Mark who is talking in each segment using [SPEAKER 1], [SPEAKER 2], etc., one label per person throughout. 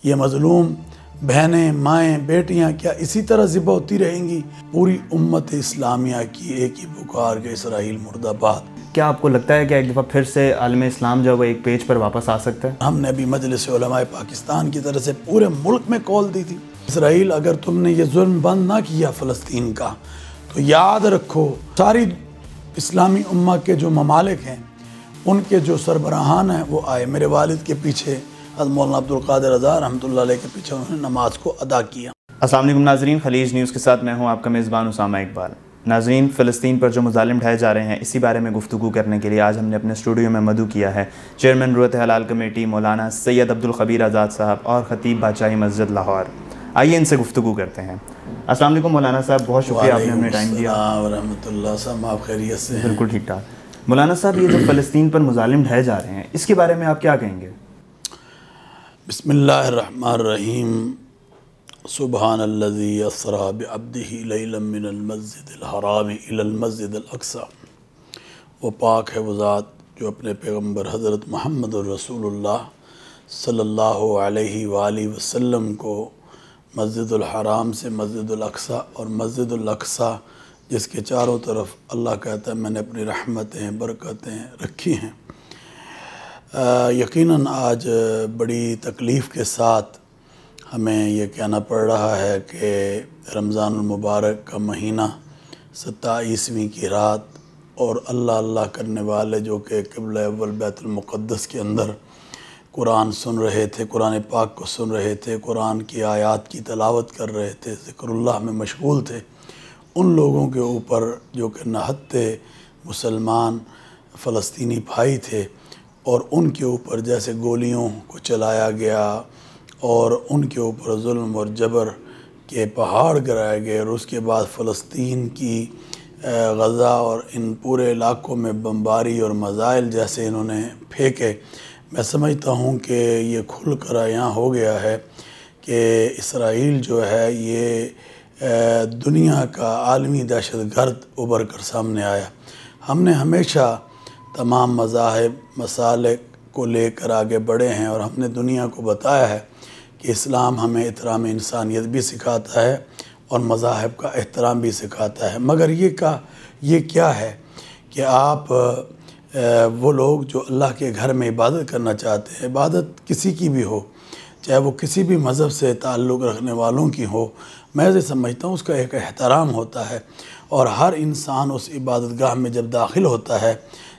[SPEAKER 1] یہ مظلوم بہنیں، مائیں، بیٹیاں کیا اسی طرح ذبح ہوتی رہیں گی؟ پوری امت اسلامیہ کی ایک ہی پکار کہ اسرائیل مرد آباد۔
[SPEAKER 2] کیا آپ کو لگتا ہے کہ ایک دفعہ پھر سے عالم اسلام جو ہے وہ ایک پیج پر واپس آ سکتا ہے؟
[SPEAKER 1] ہم نے ابھی مجلس علماء پاکستان کی طرف سے پورے ملک میں کال دی تھی، اسرائیل اگر تم نے یہ ظلم بند نہ کیا فلسطین کا تو یاد رکھو ساری اسلامی امہ کے جو ممالک ہیں ان کے جو سربراہان ہیں وہ آئے۔ میرے والد کے پیچھے حضرت مولانا عبدالقادر رضا رحمۃ اللہ علیہ کے پیچھے انہوں نے نماز کو ادا کیا۔
[SPEAKER 2] السلام علیکم ناظرین، خلیج نیوز کے ساتھ میں ہوں آپ کا میزبان اسامہ اقبال۔ ناظرین، فلسطین پر جو مظالم ڈھائے جا رہے ہیں اسی بارے میں گفتگو کرنے کے لیے آج ہم نے اپنے اسٹوڈیو میں مدعو کیا ہے چیئرمین رویت حلال کمیٹی مولانا سید عبدالخبیر آزاد صاحب اور خطیب بادشاہی مسجد لاہور۔ آئیے ان سے گفتگو کرتے ہیں۔ السلام علیکم مولانا صاحب، بہت شکریہ آپ نے ہمیں ٹائم دیا۔
[SPEAKER 1] وعلیکم السلام ورحمۃ اللہ صاحب، آپ خیریت سے ہیں؟
[SPEAKER 2] بالکل ٹھیک ٹھاک۔ مولانا صاحب، یہ جو فلسطین پر مظالم ڈھائے جا رہے ہیں اس کے بارے میں آپ کیا کہیں گے؟
[SPEAKER 1] بسم اللہ الرحمن الرحیم۔ سبحان الذی اسری بعبدہ لیلا من المسجد الحرام الی المسجد الاقصی۔ وہ پاک ہے وہ ذات جو اپنے پیغمبر حضرت محمد الرسول اللہ صلی اللہ علیہ وآلہ وسلم کو مسجد الحرام سے مسجد الاقصی اور مسجد الاقصی جس کے چاروں طرف اللہ کہتا ہے میں نے اپنی رحمتیں برکتیں رکھی ہیں۔ یقیناً آج بڑی تکلیف کے ساتھ ہمیں یہ کہنا پڑ رہا ہے کہ رمضان المبارک کا مہینہ 27ویں کی رات اور اللہ اللہ کرنے والے جو کہ قبلہ اول بیت المقدس کے اندر قرآن سن رہے تھے، قرآن پاک کو سن رہے تھے، قرآن کی آیات کی تلاوت کر رہے تھے، ذکر اللہ میں مشغول تھے، ان لوگوں کے اوپر جو کہ نہتے مسلمان فلسطینی بھائی تھے اور ان کے اوپر جیسے گولیوں کو چلایا گیا اور ان کے اوپر ظلم اور جبر کے پہاڑ گرائے گئے، اور اس کے بعد فلسطین کی غزہ اور ان پورے علاقوں میں بمباری اور میزائل جیسے انہوں نے پھینکے، میں سمجھتا ہوں کہ یہ کھل کر یہاں ہو گیا ہے کہ اسرائیل جو ہے یہ دنیا کا عالمی دہشت گرد ابھر کر سامنے آیا۔ ہم نے ہمیشہ تمام مذاہب مسالک کو لے کر آگے بڑھے ہیں اور ہم نے دنیا کو بتایا ہے کہ اسلام ہمیں احترام انسانیت بھی سکھاتا ہے اور مذاہب کا احترام بھی سکھاتا ہے، مگر یہ کیا ہے کہ آپ وہ لوگ جو اللہ کے گھر میں عبادت کرنا چاہتے ہیں، عبادت کسی کی بھی ہو، چاہے وہ کسی بھی مذہب سے تعلق رکھنے والوں کی ہو، میں یہ سمجھتا ہوں اس کا ایک احترام ہوتا ہے، اور ہر انسان اس عبادت گاہ میں جب داخل ہوتا ہے،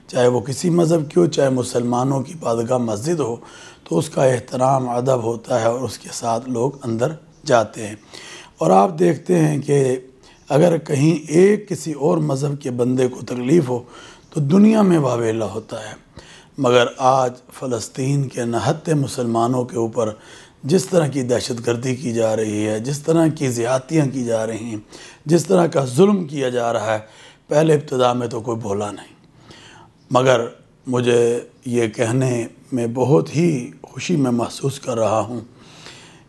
[SPEAKER 1] چاہے وہ کسی مذہب کی ہو، چاہے مسلمانوں کی عبادت گاہ مسجد ہو، تو اس کا احترام ادب ہوتا ہے اور اس کے ساتھ لوگ اندر جاتے ہیں۔ اور آپ دیکھتے ہیں کہ اگر کہیں ایک کسی اور مذہب کے بندے کو تکلیف ہو تو دنیا میں واویلا ہوتا ہے، مگر آج فلسطین کے نہتے مسلمانوں کے اوپر جس طرح کی دہشت گردی کی جا رہی ہے، جس طرح کی زیادتیاں کی جا رہی ہیں، جس طرح کا ظلم کیا جا رہا ہے، پہلے ابتدا میں تو کوئی بولا نہیں، مگر مجھے یہ کہنے میں بہت ہی خوشی میں محسوس کر رہا ہوں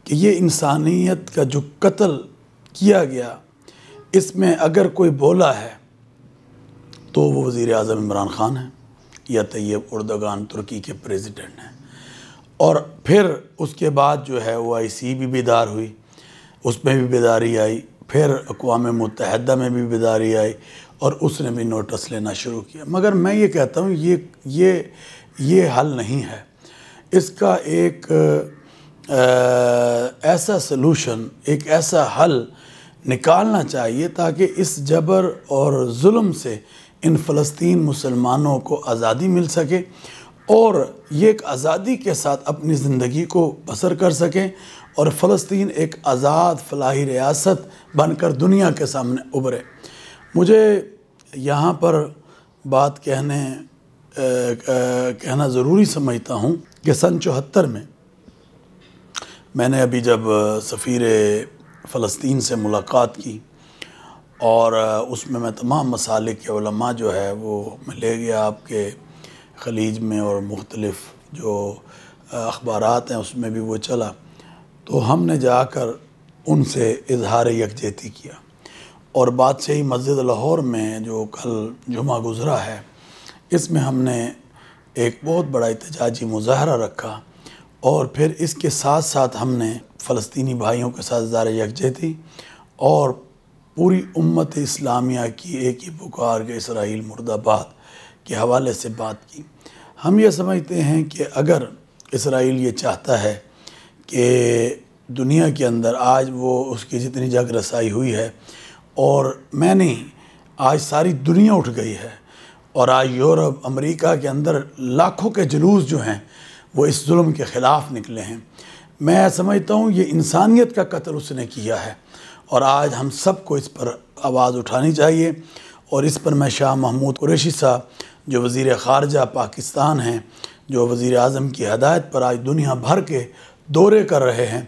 [SPEAKER 1] کہ یہ انسانیت کا جو قتل کیا گیا اس میں اگر کوئی بولا ہے تو وہ وزیر اعظم عمران خان ہیں یا طیب اردگان ترکی کے پریزیڈنٹ ہیں، اور پھر اس کے بعد جو ہے OIC بھی بیدار ہوئی، اس میں بھی بیداری آئی، پھر اقوام متحدہ میں بھی بیداری آئی اور اس نے بھی نوٹس لینا شروع کیا، مگر میں یہ کہتا ہوں یہ حل نہیں ہے۔ اس کا ایک ایسا سلوشن، ایک ایسا حل نکالنا چاہیے تاکہ اس جبر اور ظلم سے ان فلسطین مسلمانوں کو آزادی مل سکے اور یہ ایک آزادی کے ساتھ اپنی زندگی کو بسر کر سکیں اور فلسطین ایک آزاد فلاحی ریاست بن کر دنیا کے سامنے ابھرے۔ مجھے یہاں پر بات کہنا ضروری سمجھتا ہوں کہ سن 74 میں نے ابھی جب سفیر فلسطین سے ملاقات کی اور اس میں تمام مسالک کے علماء جو ہے وہ میں لے گیا آپ کے خلیج میں، اور مختلف جو اخبارات ہیں اس میں بھی وہ چلا، تو ہم نے جا کر ان سے اظہار یکجہتی کیا، اور بادشاہی مسجد لاہور میں جو کل جمعہ گزرا ہے اس میں ہم نے ایک بہت بڑا احتجاجی مظاہرہ رکھا اور پھر اس کے ساتھ ساتھ ہم نے فلسطینی بھائیوں کے ساتھ اظہار یکجہتی اور پوری امت اسلامیہ کی ایک ہی پکار کہ اسرائیل مرد آباد کے حوالے سے بات کی۔ ہم یہ سمجھتے ہیں کہ اگر اسرائیل یہ چاہتا ہے کہ دنیا کے اندر آج وہ اس کی جتنی جگ رسائی ہوئی ہے، اور میں نہیں، آج ساری دنیا اٹھ گئی ہے، اور آج یورپ امریکہ کے اندر لاکھوں کے جلوس جو ہیں وہ اس ظلم کے خلاف نکلے ہیں۔ میں سمجھتا ہوں یہ انسانیت کا قتل اس نے کیا ہے، اور آج ہم سب کو اس پر آواز اٹھانی چاہیے۔ اور اس پر میں شاہ محمود قریشی صاحب جو وزیر خارجہ پاکستان ہیں، جو وزیر اعظم کی ہدایت پر آج دنیا بھر کے دورے کر رہے ہیں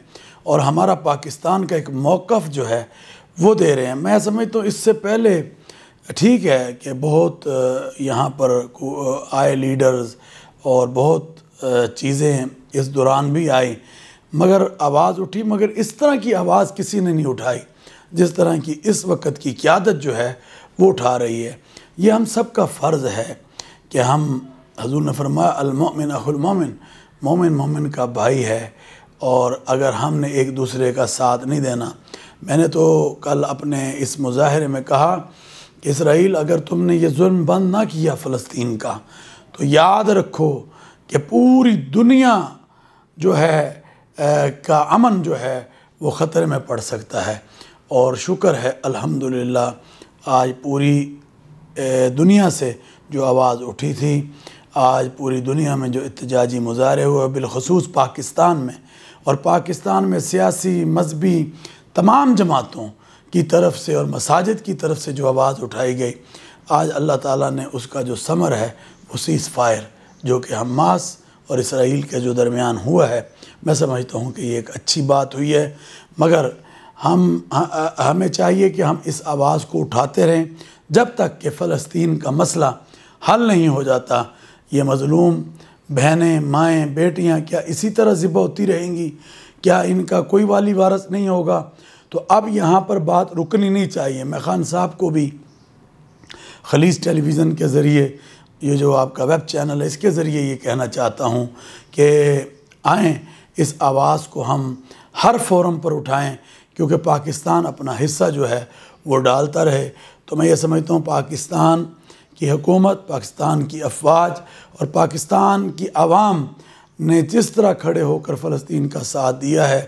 [SPEAKER 1] اور ہمارا پاکستان کا ایک موقف جو ہے وہ دے رہے ہیں۔ میں سمجھتا ہوں اس سے پہلے ٹھیک ہے کہ بہت یہاں پر آئے لیڈرز اور بہت چیزیں اس دوران بھی آئی، مگر آواز اٹھی، مگر اس طرح کی آواز کسی نے نہیں اٹھائی جس طرح کی اس وقت کی قیادت جو ہے وہ اٹھا رہی ہے۔ یہ ہم سب کا فرض ہے کہ ہم، حضور نے فرمایا المؤمن اخو المؤمن، مومن مومن کا بھائی ہے، اور اگر ہم نے ایک دوسرے کا ساتھ نہیں دینا، میں نے تو کل اپنے اس مظاہرے میں کہا کہ اسرائیل اگر تم نے یہ ظلم بند نہ کیا فلسطین کا، تو یاد رکھو کہ پوری دنیا جو ہے کا امن جو ہے وہ خطرے میں پڑ سکتا ہے۔ اور شکر ہے الحمدللہ آج پوری دنیا سے جو آواز اٹھی تھی، آج پوری دنیا میں جو احتجاجی مظاہرے ہوئے، بالخصوص پاکستان میں، اور پاکستان میں سیاسی مذہبی تمام جماعتوں کی طرف سے اور مساجد کی طرف سے جو آواز اٹھائی گئی، آج اللہ تعالیٰ نے اس کا جو ثمر ہے وہ سیز فائر جو کہ حماس اور اسرائیل کے جو درمیان ہوا ہے، میں سمجھتا ہوں کہ یہ ایک اچھی بات ہوئی ہے۔ مگر ہمیں چاہیے کہ ہم اس آواز کو اٹھاتے رہیں جب تک کہ فلسطین کا مسئلہ حل نہیں ہو جاتا۔ یہ مظلوم بہنیں، مائیں، بیٹیاں کیا اسی طرح ذبح ہوتی رہیں گی؟ کیا ان کا کوئی والی وارث نہیں ہوگا؟ تو اب یہاں پر بات رکنی نہیں چاہیے۔ میں خان صاحب کو بھی خلیج ٹیلی ویژن کے ذریعے، یہ جو آپ کا ویب چینل ہے، اس کے ذریعے یہ کہنا چاہتا ہوں کہ آئیں اس آواز کو ہم ہر فورم پر اٹھائیں، کیونکہ پاکستان اپنا حصہ جو ہے وہ ڈالتا رہے۔ تو میں یہ سمجھتا ہوں پاکستان کی حکومت، پاکستان کی افواج اور پاکستان کی عوام نے جس طرح کھڑے ہو کر فلسطین کا ساتھ دیا ہے،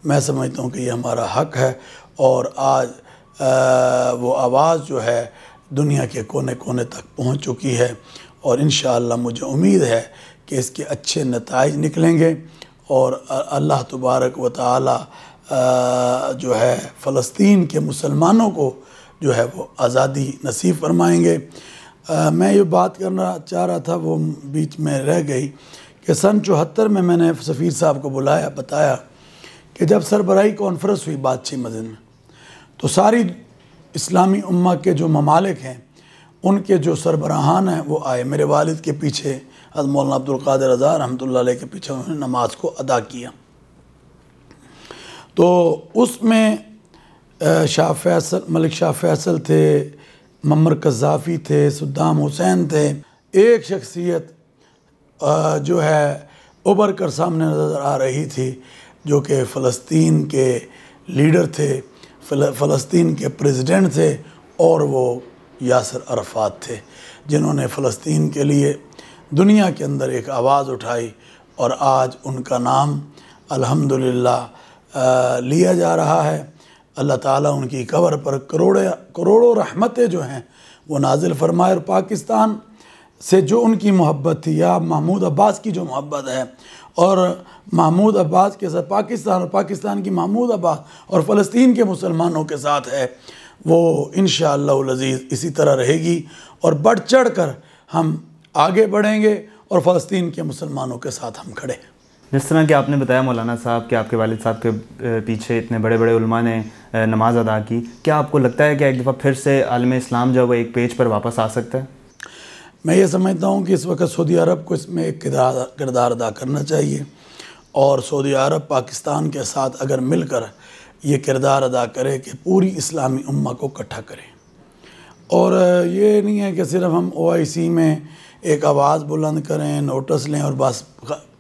[SPEAKER 1] میں سمجھتا ہوں کہ یہ ہمارا حق ہے، اور آج وہ آواز جو ہے دنیا کے کونے کونے تک پہنچ چکی ہے، اور انشاءاللہ مجھے امید ہے کہ اس کے اچھے نتائج نکلیں گے، اور اللہ تبارک و تعالی جو ہے فلسطین کے مسلمانوں کو جو ہے وہ آزادی نصیب فرمائیں گے۔ میں یہ بات کرنا چاہ رہا تھا، وہ بیچ میں رہ گئی، کہ سن 74 میں نے سفیر صاحب کو بلایا، بتایا کہ جب سربراہی کانفرنس ہوئی بادشاہ مسجد میں، تو ساری اسلامی امہ کے جو ممالک ہیں ان کے جو سربراہان ہیں وہ آئے۔ میرے والد کے پیچھے حضرت مولانا عبدالقادر رضا رحمۃ اللہ علیہ کے پیچھے انہوں نے نماز کو ادا کیا۔ تو اس میں شاہ فیصل، ملک شاہ فیصل تھے، معمر قذافی تھے، صدام حسین تھے۔ ایک شخصیت جو ہے ابھر کر سامنے نظر آ رہی تھی، جو کہ فلسطین کے لیڈر تھے، فلسطین کے پریزیڈنٹ تھے، اور وہ یاسر عرفات تھے، جنہوں نے فلسطین کے لیے دنیا کے اندر ایک آواز اٹھائی، اور آج ان کا نام الحمدللہ لیا جا رہا ہے۔ اللہ تعالیٰ ان کی قبر پر کروڑوں رحمتیں جو ہیں وہ نازل فرمائے، اور پاکستان سے جو ان کی محبت تھی، یا محمود عباس کی جو محبت ہے، اور محمود عباس کے ساتھ پاکستان، اور پاکستان کی محمود عباس اور فلسطین کے مسلمانوں کے ساتھ ہے، وہ انشاءاللہ العزیز اسی طرح رہے گی، اور بڑھ چڑھ کر ہم آگے بڑھیں گے، اور فلسطین کے مسلمانوں کے ساتھ ہم کھڑے ہیں۔
[SPEAKER 2] جس طرح کہ آپ نے بتایا مولانا صاحب کہ آپ کے والد صاحب کے پیچھے اتنے بڑے بڑے علماء نے نماز ادا کی، کیا آپ کو لگتا ہے کہ ایک دفعہ پھر سے عالم اسلام جو ہے وہ ایک پیج پر واپس آ سکتا ہے؟
[SPEAKER 1] میں یہ سمجھتا ہوں کہ اس وقت سعودی عرب کو اس میں ایک کردار ادا کرنا چاہیے، اور سعودی عرب پاکستان کے ساتھ اگر مل کر یہ کردار ادا کرے کہ پوری اسلامی امہ کو اکٹھا کرے، اور یہ نہیں ہے کہ صرف ہم OIC میں ایک آواز بلند کریں، نوٹس لیں اور بس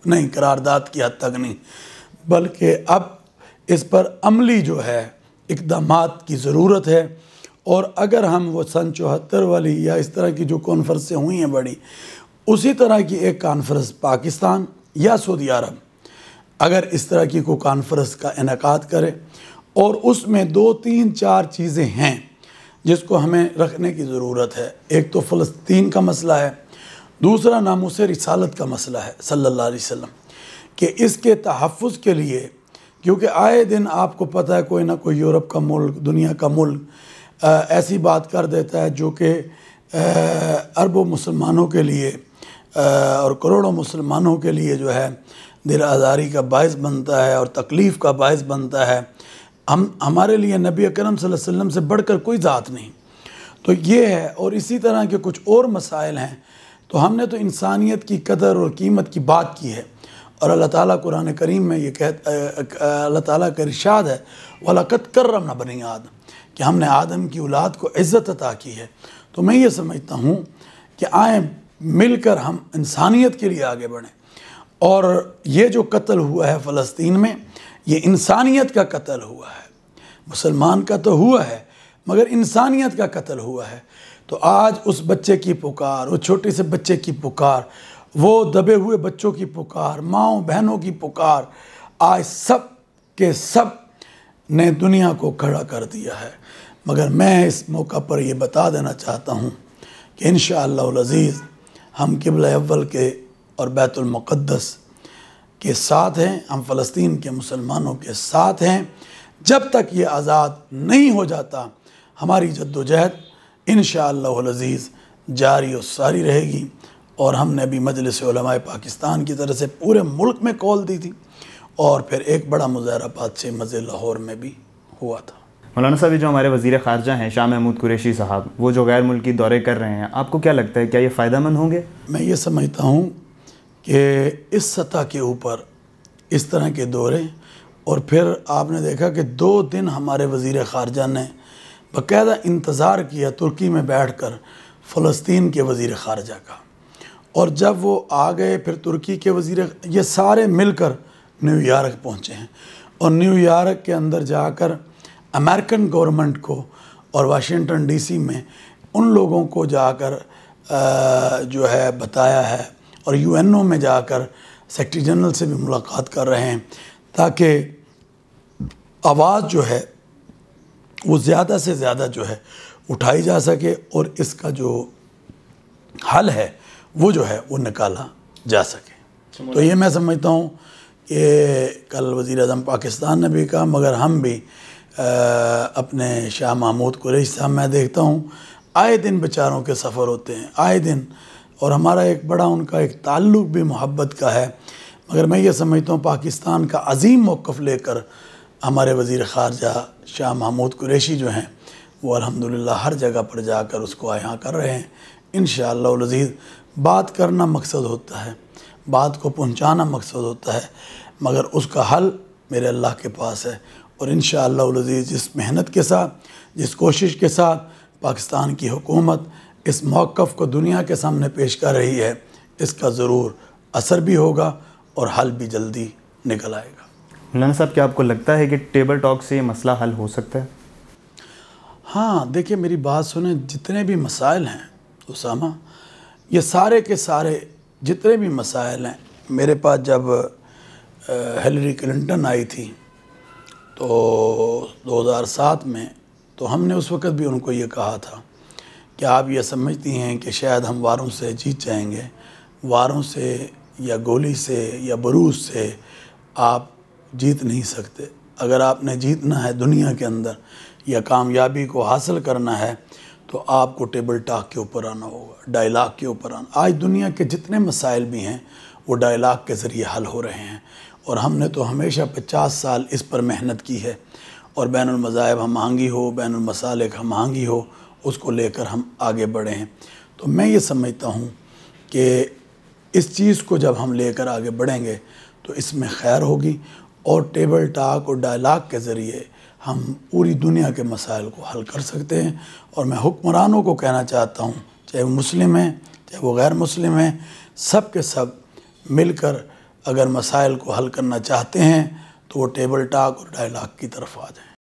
[SPEAKER 1] نہیں، قرارداد کی حد تک نہیں، بلکہ اب اس پر عملی جو ہے اقدامات کی ضرورت ہے۔ اور اگر ہم وہ سن 74 والی یا اس طرح کی جو کانفرنسیں ہوئی ہیں بڑی، اسی طرح کی ایک کانفرنس پاکستان یا سعودی عرب اگر اس طرح کی کوئی کانفرنس کا انعقاد کرے، اور اس میں 2 3 4 چیزیں ہیں جس کو ہمیں رکھنے کی ضرورت ہے۔ ایک تو فلسطین کا مسئلہ ہے، دوسرا ناموس رسالت کا مسئلہ ہے صلی اللہ علیہ وسلم، کہ اس کے تحفظ کے لیے، کیونکہ آئے دن آپ کو پتہ ہے کوئی نہ کوئی یورپ کا ملک، دنیا کا ملک ایسی بات کر دیتا ہے جو کہ اربوں مسلمانوں کے لیے اور کروڑوں مسلمانوں کے لیے جو ہے دل آزاری کا باعث بنتا ہے اور تکلیف کا باعث بنتا ہے۔ ہمارے لیے نبی اکرم صلی اللہ علیہ وسلم سے بڑھ کر کوئی ذات نہیں، تو یہ ہے۔ اور اسی طرح کے کچھ اور مسائل ہیں، تو ہم نے تو انسانیت کی قدر اور قیمت کی بات کی ہے، اور اللہ تعالیٰ قرآن کریم میں یہ اللہ تعالیٰ کا ارشاد ہے وَلَقَدْ كَرَّمْنَا بَنِي آدم، کہ ہم نے آدم کی اولاد کو عزت عطا کی ہے۔ تو میں یہ سمجھتا ہوں کہ آئیں مل کر ہم انسانیت کے لیے آگے بڑھیں، اور یہ جو قتل ہوا ہے فلسطین میں، یہ انسانیت کا قتل ہوا ہے، مسلمان کا تو ہوا ہے مگر انسانیت کا قتل ہوا ہے۔ تو آج اس بچے کی پکار، وہ چھوٹے سے بچے کی پکار، وہ دبے ہوئے بچوں کی پکار، ماؤں بہنوں کی پکار، آج سب کے سب نے دنیا کو کھڑا کر دیا ہے۔ مگر میں اس موقع پر یہ بتا دینا چاہتا ہوں کہ انشاءاللہ العزیز ہم قبلہ اول کے اور بیت المقدس کے ساتھ ہیں، ہم فلسطین کے مسلمانوں کے ساتھ ہیں۔ جب تک یہ آزاد نہیں ہو جاتا، ہماری جد و جہد انشاءاللہ العزیز جاری و ساری رہے گی۔ اور ہم نے ابھی مجلس علماء پاکستان کی طرف سے پورے ملک میں کال دی تھی، اور پھر ایک بڑا مظاہرہ پادشاہ مسجد لاہور میں بھی ہوا تھا۔
[SPEAKER 2] مولانا صاحب، جو ہمارے وزیر خارجہ ہیں شاہ محمود قریشی صاحب، وہ جو غیر ملکی دورے کر رہے ہیں، آپ کو کیا لگتا ہے کیا یہ فائدہ مند ہوں گے؟
[SPEAKER 1] میں یہ سمجھتا ہوں کہ اس سطح کے اوپر اس طرح کے دورے، اور پھر آپ نے دیکھا کہ 2 دن ہمارے وزیر خارجہ نے باقاعدہ انتظار کیا ترکی میں بیٹھ کر فلسطین کے وزیر خارجہ کا، اور جب وہ آ گئے پھر ترکی کے وزیر، یہ سارے مل کر نیو یارک پہنچے ہیں، اور نیو یارک کے اندر جا کر امریکن گورنمنٹ کو اور واشنگٹن ڈی سی میں ان لوگوں کو جا کر جو ہے بتایا ہے، اور یو این او میں جا کر سیکرٹری جنرل سے بھی ملاقات کر رہے ہیں، تاکہ آواز جو ہے وہ زیادہ سے زیادہ جو ہے اٹھائی جا سکے، اور اس کا جو حل ہے وہ جو ہے وہ نکالا جا سکے۔ تو یہ میں سمجھتا ہوں کہ کل وزیر اعظم پاکستان نے بھی کہا، مگر ہم بھی اپنے شاہ محمود قریشی صاحب، میں دیکھتا ہوں آئے دن بیچاروں کے سفر ہوتے ہیں، آئے دن، اور ہمارا ایک بڑا ان کا ایک تعلق بھی محبت کا ہے، مگر میں یہ سمجھتا ہوں پاکستان کا عظیم موقف لے کر ہمارے وزیر خارجہ شاہ محمود قریشی جو ہیں وہ الحمدللہ ہر جگہ پر جا کر اس کو عیاں کر رہے ہیں۔ انشاءاللہ العزیز بات کرنا مقصد ہوتا ہے، بات کو پہنچانا مقصد ہوتا ہے، مگر اس کا حل میرے اللہ کے پاس ہے، اور انشاءاللہ العزیز جس محنت کے ساتھ، جس کوشش کے ساتھ پاکستان کی حکومت اس موقف کو دنیا کے سامنے پیش کر رہی ہے، اس کا ضرور اثر بھی ہوگا اور حل بھی جلدی نکل آئے گا۔
[SPEAKER 2] مولانا صاحب، کیا آپ کو لگتا ہے کہ ٹیبل ٹاک سے یہ مسئلہ حل ہو سکتا ہے؟
[SPEAKER 1] ہاں، دیکھیں میری بات سنیں، جتنے بھی مسائل ہیں اسامہ، یہ سارے کے سارے جتنے بھی مسائل ہیں، میرے پاس جب ہیلری کلنٹن آئی تھی تو 2007 میں، تو ہم نے اس وقت بھی ان کو یہ کہا تھا کہ آپ یہ سمجھتی ہیں کہ شاید ہم واروں سے جیت جائیں گے، واروں سے یا گولی سے یا بروز سے آپ جیت نہیں سکتے۔ اگر آپ نے جیتنا ہے دنیا کے اندر یا کامیابی کو حاصل کرنا ہے تو آپ کو ٹیبل ٹاک کے اوپر آنا ہوگا، ڈائلاگ کے اوپر آنا۔ آج دنیا کے جتنے مسائل بھی ہیں وہ ڈائلاگ کے ذریعے حل ہو رہے ہیں، اور ہم نے تو ہمیشہ 50 سال اس پر محنت کی ہے، اور بین المذاہب ہم آہنگی ہو، بین المسالک ہم آہنگی ہو، اس کو لے کر ہم آگے بڑھے ہیں۔ تو میں یہ سمجھتا ہوں کہ اس چیز کو جب ہم لے کر آگے بڑھیں گے تو اس میں خیر ہوگی، اور ٹیبل ٹاک اور ڈائلاگ کے ذریعے ہم پوری دنیا کے مسائل کو حل کر سکتے ہیں۔ اور میں حکمرانوں کو کہنا چاہتا ہوں، چاہے وہ مسلم ہیں چاہے وہ غیر مسلم ہیں، سب کے سب مل کر اگر مسائل کو حل کرنا چاہتے ہیں تو وہ ٹیبل ٹاک اور ڈائیلاگ کی طرف آ جائیں۔